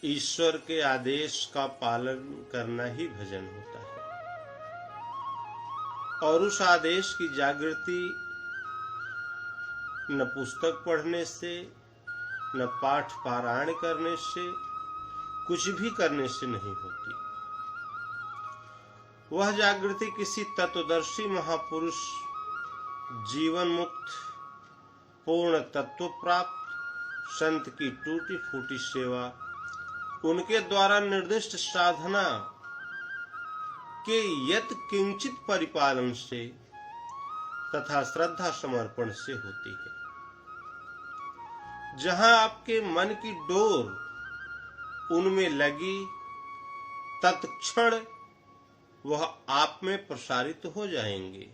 ईश्वर के आदेश का पालन करना ही भजन होता है। और उस आदेश की जागृति न पुस्तक पढ़ने से, न पाठ पारायण करने से, कुछ भी करने से नहीं होती। वह जागृति किसी तत्वदर्शी महापुरुष, जीवन मुक्त, पूर्ण तत्व प्राप्त संत की टूटी फूटी सेवा, उनके द्वारा निर्दिष्ट साधना के यत किंचित परिपालन से तथा श्रद्धा समर्पण से होती है। जहां आपके मन की डोर उनमें लगी, तत्क्षण वह आप में प्रसारित हो जाएंगे।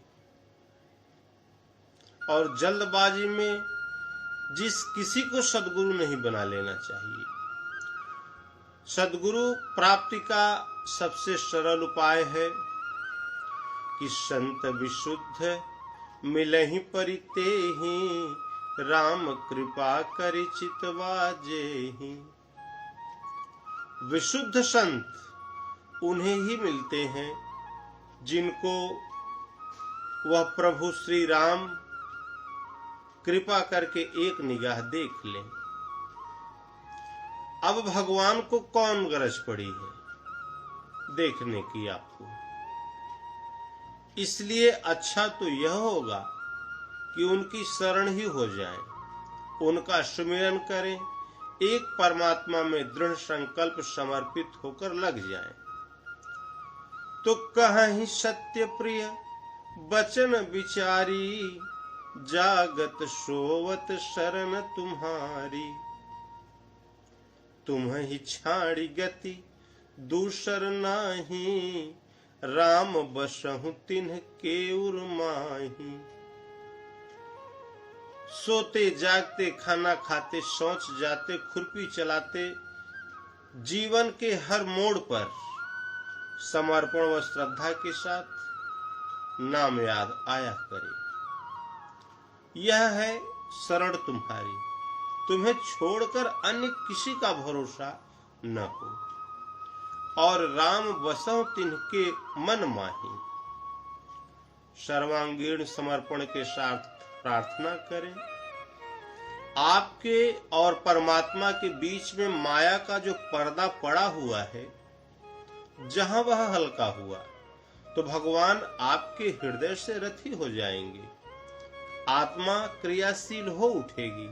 और जल्दबाजी में जिस किसी को सद्गुरु नहीं बना लेना चाहिए। सद्गुरु प्राप्ति का सबसे सरल उपाय है कि संत विशुद्ध मिलहि परितेहि, राम कृपा करि चितवा जेहि। विशुद्ध संत उन्हें ही मिलते हैं जिनको वह प्रभु श्री राम कृपा करके एक निगाह देख लें। अब भगवान को कौन गरज पड़ी है देखने की आपको। इसलिए अच्छा तो यह होगा कि उनकी शरण ही हो जाए, उनका सुमिरन करें, एक परमात्मा में दृढ़ संकल्प समर्पित होकर लग जाएं। तो कहीं सत्य प्रिय बचन विचारी, जागत सोवत शरण तुम्हारी। तुम ही छाड़ी गति दूसर नाही, राम बसहु तिन्ह केउर माही। सोते जागते, खाना खाते, सोच जाते, खुरपी चलाते, जीवन के हर मोड़ पर समर्पण व श्रद्धा के साथ नाम याद आया करे। यह है शरण तुम्हारी। तुम्हें छोड़कर अन्य किसी का भरोसा न हो। और राम बसहु तिनके मन माही। सर्वांगीण समर्पण के साथ प्रार्थना करें। आपके और परमात्मा के बीच में माया का जो पर्दा पड़ा हुआ है, जहां वह हल्का हुआ तो भगवान आपके हृदय से रथी हो जाएंगे। आत्मा क्रियाशील हो उठेगी,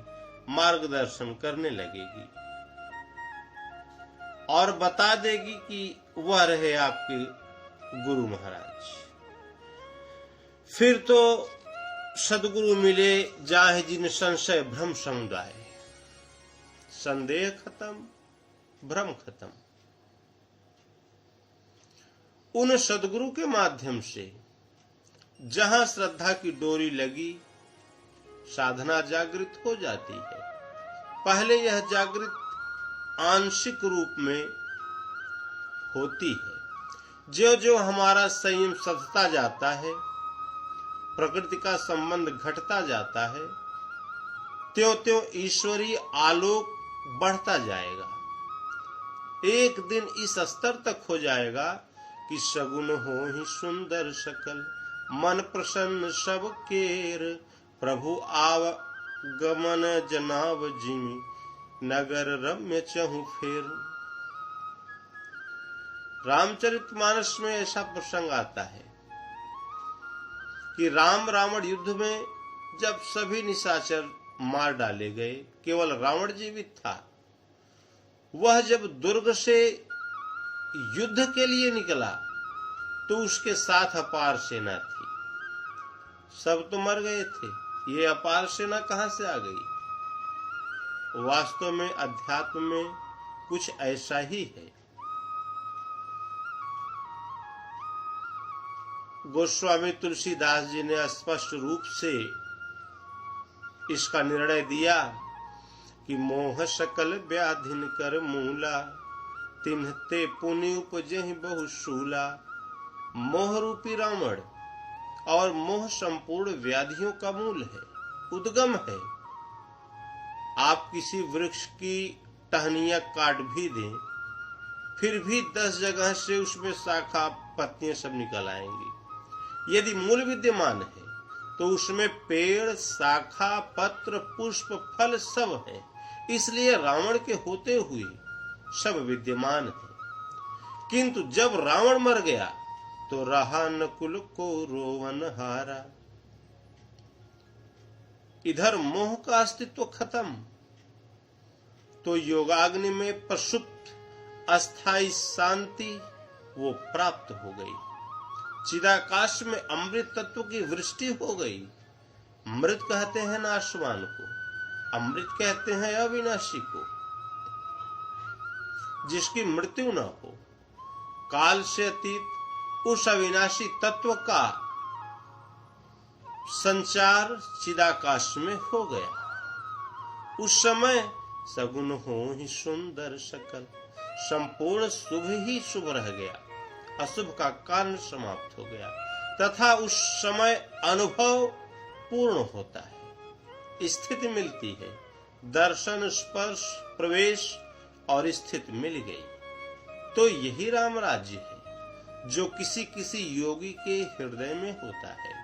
मार्गदर्शन करने लगेगी और बता देगी कि वह रहे आपके गुरु महाराज। फिर तो सदगुरु मिले जाहे जिन संशय भ्रम समुदाय। संदेह खत्म, भ्रम खत्म। उन सदगुरु के माध्यम से जहां श्रद्धा की डोरी लगी, साधना जागृत हो जाती है। पहले यह जागृत आंशिक रूप में होती है। जो जो हमारा संयम सधता जाता है, प्रकृति का संबंध घटता जाता है, त्यों त्यों ईश्वरीय आलोक बढ़ता जाएगा। एक दिन इस स्तर तक हो जाएगा कि सगुन हो ही सुंदर सकल, मन प्रसन्न सब केर, प्रभु आव गमन जनाव जिमि, नगर रम्य चहु फेर। रामचरितमानस में ऐसा प्रसंग आता है कि राम रावण युद्ध में जब सभी निशाचर मार डाले गए, केवल रावण जीवित था। वह जब दुर्ग से युद्ध के लिए निकला तो उसके साथ अपार सेना थी। सब तो मर गए थे, ये अपार सेना कहां से आ गई? वास्तव में अध्यात्म में कुछ ऐसा ही है। गोस्वामी तुलसीदास जी ने स्पष्ट रूप से इसका निर्णय दिया कि मोह सकल व्याधिन कर मूला, तिन्हते पुनि उपजहि बहुशूला। मोह रूपी रावण और मोह संपूर्ण व्याधियों का मूल है, उद्गम है। आप किसी वृक्ष की टहनियां काट भी दें, फिर भी 10 जगह से उसमें शाखा पत्तियां सब निकल आएंगी। यदि मूल विद्यमान है तो उसमें पेड़, शाखा, पत्र, पुष्प, फल सब है। इसलिए रावण के होते हुए सब विद्यमान है। किंतु जब रावण मर गया तो रहा नकुल को रोवन हारा। इधर मोह का अस्तित्व खत्म तो योगाग्नि में प्रसुप्त अस्थाई शांति वो प्राप्त हो गई। चिदाकाश में अमृत तत्व की वृष्टि हो गई। मृत कहते हैं नाशवान को, अमृत कहते हैं अविनाशी को, जिसकी मृत्यु न हो। काल से अतीत उस अविनाशी तत्व का संचार चिदाकाश में हो गया। उस समय सगुन हो ही सुंदर सकल, संपूर्ण शुभ ही शुभ रह गया, अशुभ का कारण समाप्त हो गया तथा उस समय अनुभव पूर्ण होता है, स्थिति मिलती है। दर्शन, स्पर्श, प्रवेश और स्थिति मिल गई तो यही राम राज्य है जो किसी किसी योगी के हृदय में होता है।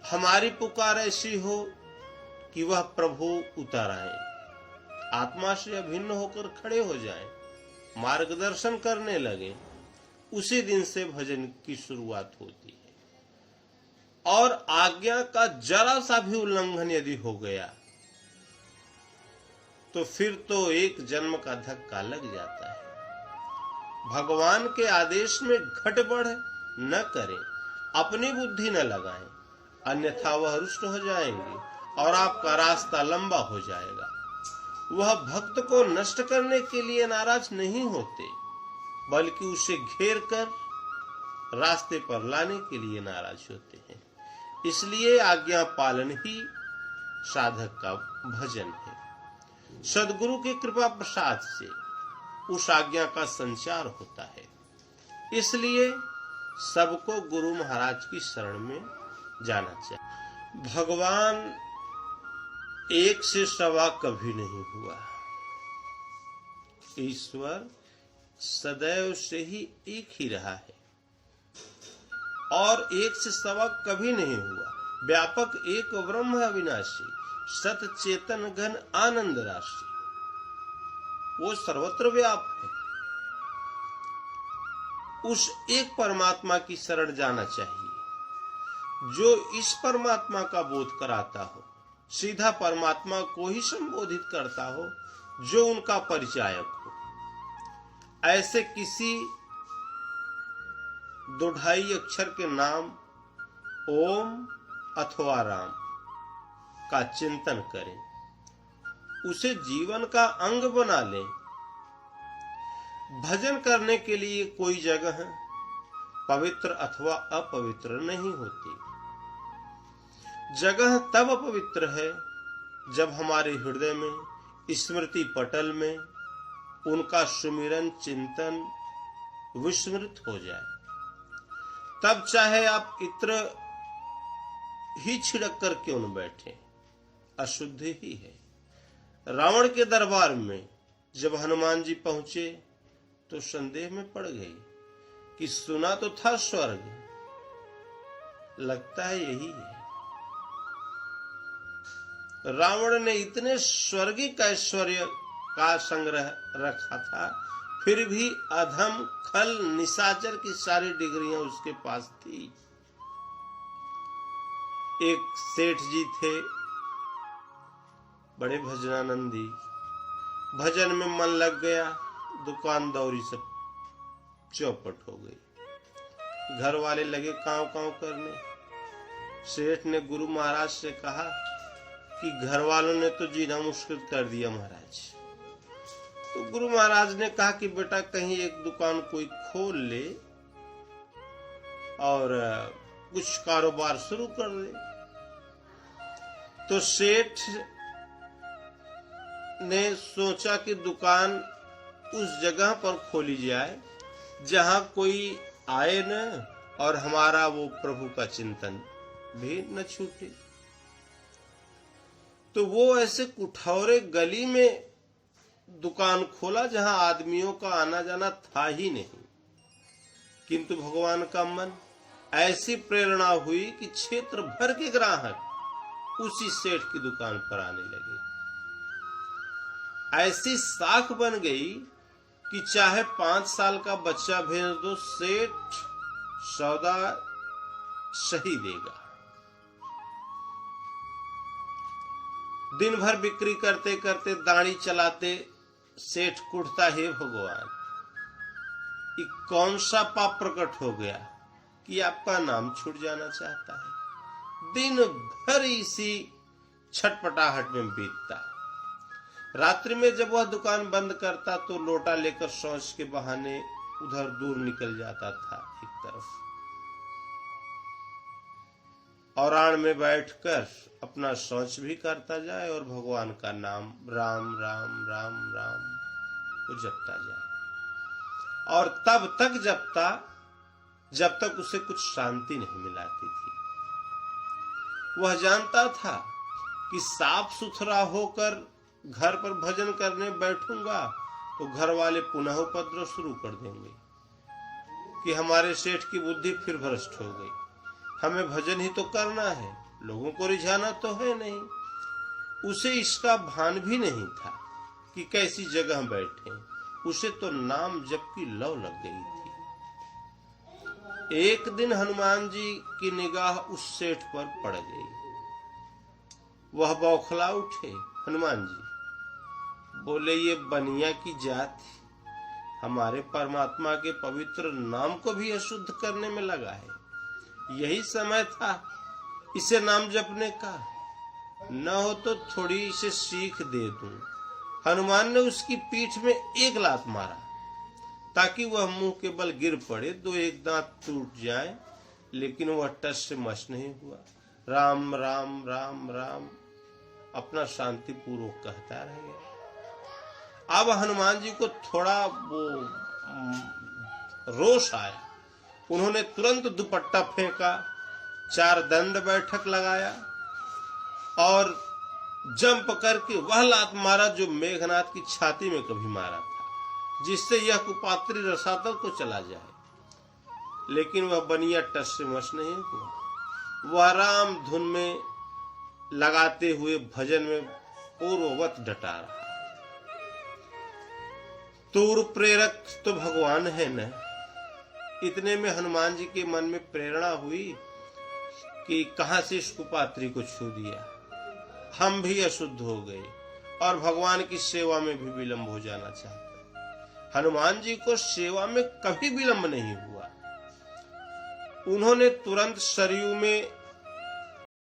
हमारी पुकार ऐसी हो कि वह प्रभु उतर आए, आत्मा से अभिन्न होकर खड़े हो जाएं, मार्गदर्शन करने लगे। उसी दिन से भजन की शुरुआत होती है। और आज्ञा का जरा सा भी उल्लंघन यदि हो गया तो फिर तो एक जन्म का धक्का लग जाता है। भगवान के आदेश में घटबढ़ न करें, अपनी बुद्धि न लगाएं, अन्यथा वह रुष्ट हो जाएंगे और आपका रास्ता लंबा हो जाएगा। वह भक्त को नष्ट करने के लिए नाराज नहीं होते, बल्कि उसे घेर कर रास्ते पर लाने के लिए नाराज होते हैं। इसलिए आज्ञा पालन ही साधक का भजन है। सद्गुरु की कृपा प्रसाद से उस आज्ञा का संचार होता है। इसलिए सबको गुरु महाराज की शरण में जाना चाहिए। भगवान एक से सवा कभी नहीं हुआ। ईश्वर सदैव से ही एक ही रहा है और एक से सवा कभी नहीं हुआ। व्यापक एक ब्रह्म अविनाशी, सत चेतन घन आनंद राशि, वो सर्वत्र व्याप्त है। उस एक परमात्मा की शरण जाना चाहिए जो इस परमात्मा का बोध कराता हो, सीधा परमात्मा को ही संबोधित करता हो जो उनका परिचायक हो। ऐसे किसी दो ढाई अक्षर के नाम ओम अथवा राम का चिंतन करें, उसे जीवन का अंग बना लें। भजन करने के लिए कोई जगह पवित्र अथवा अपवित्र नहीं होती। जगह तब पवित्र है जब हमारे हृदय में, स्मृति पटल में उनका सुमिरन चिंतन विस्मृत हो जाए। तब चाहे आप इत्र ही छिड़क कर क्यों न बैठे, अशुद्ध ही है। रावण के दरबार में जब हनुमान जी पहुंचे तो संदेह में पड़ गई कि सुना तो था स्वर्ग, लगता है यही है। रावण ने इतने स्वर्गिक ऐश्वर्य का संग्रह रखा था, फिर भी अधम खल निशाचर की सारी डिग्रियां उसके पास थी। एक सेठ जी थे, बड़े भजनानंदी, भजन में मन लग गया, दुकान दौरी सब चौपट हो गई। घर वाले लगे कांव कांव करने। सेठ ने गुरु महाराज से कहा कि घर वालों ने तो जीना मुश्किल कर दिया महाराज। तो गुरु महाराज ने कहा कि बेटा कहीं एक दुकान कोई खोल ले और कुछ कारोबार शुरू कर दे। तो सेठ ने सोचा कि दुकान उस जगह पर खोली जाए जहां कोई आए न और हमारा वो प्रभु का चिंतन भी न छूटे। तो वो ऐसे कुठौरे गली में दुकान खोला जहां आदमियों का आना जाना था ही नहीं। किंतु भगवान का मन ऐसी प्रेरणा हुई कि क्षेत्र भर के ग्राहक उसी सेठ की दुकान पर आने लगे। ऐसी साख बन गई कि चाहे 5 साल का बच्चा भेज दो, सेठ सौदा सही देगा। दिन भर बिक्री करते करते दाढ़ी चलाते सेठ कुढ़ता, हे भगवान, ये कौन सा पाप प्रकट हो गया कि आपका नाम छूट जाना चाहता है। दिन भर इसी छटपटाहट में बीतता। रात्रि में जब वह दुकान बंद करता तो लोटा लेकर शौच के बहाने उधर दूर निकल जाता था एक तरफ, और आड़ में बैठकर अपना शौच भी करता जाए और भगवान का नाम राम राम राम राम को जपता जाए। और तब तक जपता जब तक उसे कुछ शांति नहीं मिलाती थी। वह जानता था कि साफ सुथरा होकर घर पर भजन करने बैठूंगा तो घर वाले पुनः उपद्रव शुरू कर देंगे कि हमारे सेठ की बुद्धि फिर भ्रष्ट हो गई, हमें भजन ही तो करना है, लोगों को रिझाना तो है नहीं। उसे इसका भान भी नहीं था कि कैसी जगह बैठे, उसे तो नाम जप की लौ लग गई थी। एक दिन हनुमान जी की निगाह उस सेठ पर पड़ गई। वह बौखला उठे। हनुमान जी बोले, ये बनिया की जाति हमारे परमात्मा के पवित्र नाम को भी अशुद्ध करने में लगा है। यही समय था इसे नाम जपने का, न हो तो थोड़ी इसे सीख दे दूं। हनुमान ने उसकी पीठ में एक लात मारा ताकि वह मुंह के बल गिर पड़े, 2-1 दांत टूट जाए, लेकिन वह टस से मस नहीं हुआ। राम राम राम राम अपना शांति पूर्वक कहता रह गया। अब हनुमान जी को थोड़ा वो रोष आया। उन्होंने तुरंत दुपट्टा फेंका, 4 दंड बैठक लगाया और जंप करके वह लात मारा जो मेघनाथ की छाती में कभी मारा था, जिससे यह कुपात्री रसातल को चला जाए। लेकिन वह बनिया टस से मस नहीं हुआ। वह राम धुन में लगाते हुए भजन में पूर्ववत डटा रहा। तूर प्रेरक तो भगवान है न। इतने में हनुमान जी के मन में प्रेरणा हुई कि कहां से इस कुपात्री को छू दिया, हम भी अशुद्ध हो गए और भगवान की सेवा में भी विलंब हो जाना चाहता। हनुमान जी को सेवा में कभी विलंब नहीं हुआ। उन्होंने तुरंत सरयू में